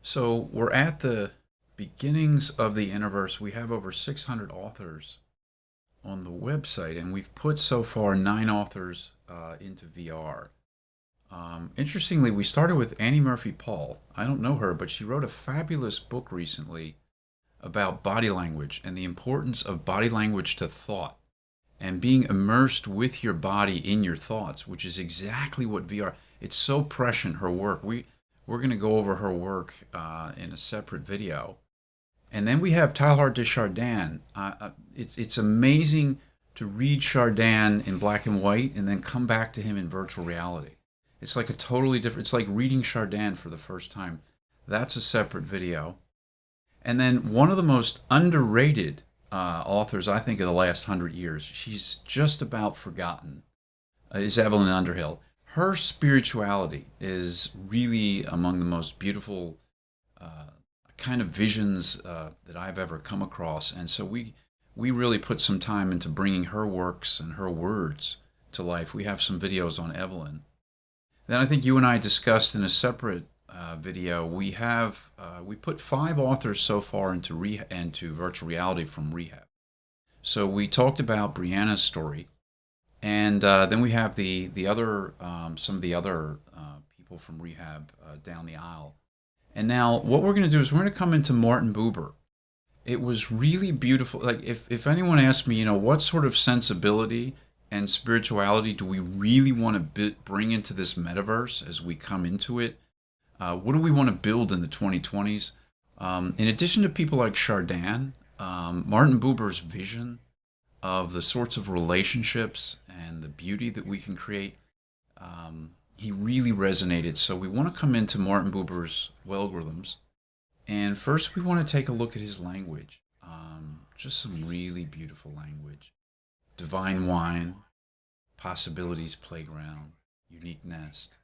So we're at the beginnings of the universe. We have over 600 authors on the website, and we've put so far 9 authors into VR. Interestingly, we started with Annie Murphy Paul. I don't know her, but she wrote a fabulous book recently about body language and the importance of body language to thought and being immersed with your body in your thoughts, which is exactly what VR. It's so prescient, her work. We're going to go over her work in a separate video. And then we have Teilhard de Chardin. It's amazing to read Chardin in black and white and then come back to him in virtual reality. It's like a totally different. It's like reading Chardin for the first time. That's a separate video. And then one of the most underrated authors, I think, of the last 100 years. She's just about forgotten. Is Evelyn Underhill. Her spirituality is really among the most beautiful kind of visions that I've ever come across. And so we really put some time into bringing her works and her words to life. We have some videos on Evelyn. Then I think you and I discussed in a separate video. We put 5 authors so far into virtual reality from rehab. So we talked about Brianna's story, and then we have the other some of the other people from rehab down the aisle. And now what we're going to do is we're going to come into Martin Buber. It was really beautiful. Like if anyone asked me, what sort of sensibility and spirituality do we really want to bring into this metaverse as we come into it? What do we want to build in the 2020s? In addition to people like Chardin, Martin Buber's vision of the sorts of relationships and the beauty that we can create, he really resonated. So we want to come into Martin Buber's wellgorithms. And first, we want to take a look at his language. Just some really beautiful language. Divine wine, possibilities playground, unique nest,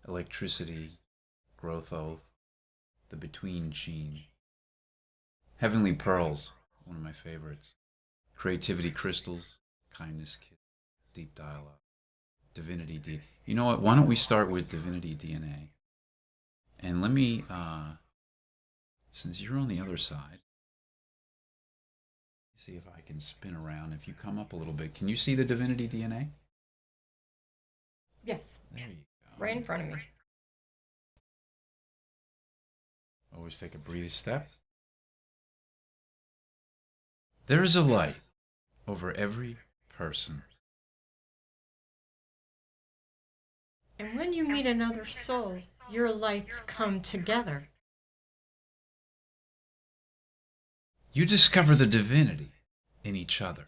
electricity, growth oath, the between sheen, heavenly pearls, one of my favorites, creativity crystals, kindness kit, deep dialogue, divinity D. You know what? Why don't we start with divinity DNA? And let me, since you're on the other side, see if I can spin around. If you come up a little bit, can you see the divinity DNA? Yes, There you go. right in front of me. Always take a breathe step. There is a light over every person. And when you meet another soul, your lights come together. You discover the divinity in each other.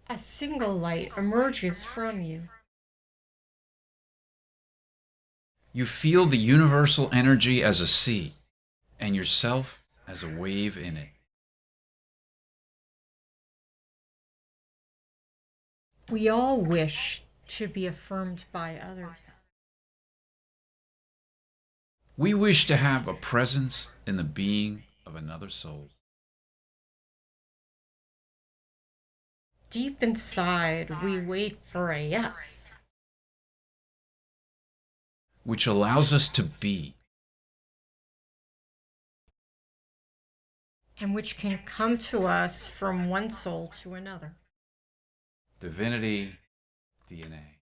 A single light emerges from you. You feel the universal energy as a sea and yourself as a wave in it. We all wish to be affirmed by others. We wish to have a presence in the being of another soul. Deep inside, we wait for a yes. Which allows us to be. And which can come to us from one soul to another. Divinity, DNA.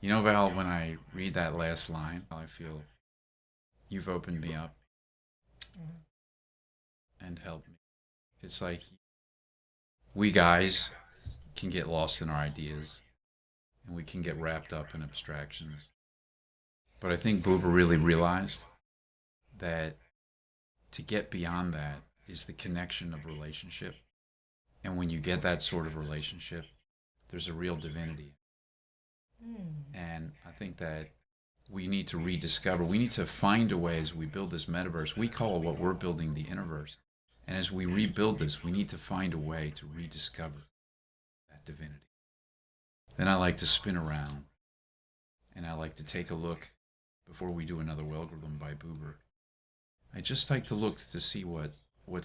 Val, when I read that last line, I feel you've opened me up and helped me. It's like we guys can get lost in our ideas and we can get wrapped up in abstractions. But I think Buber really realized that to get beyond that is the connection of relationship. And when you get that sort of relationship, there's a real divinity. And I think that we need to rediscover, we need to find a way as we build this metaverse. We call what we're building the innerverse. And as we rebuild this, we need to find a way to rediscover that divinity. Then I like to spin around and I like to take a look before we do another wellgorithm by Buber. I just like to look to see what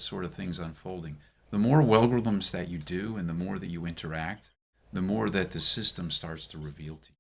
sort of things unfolding. The more wellgorithms that you do and the more that you interact, the more that the system starts to reveal to you.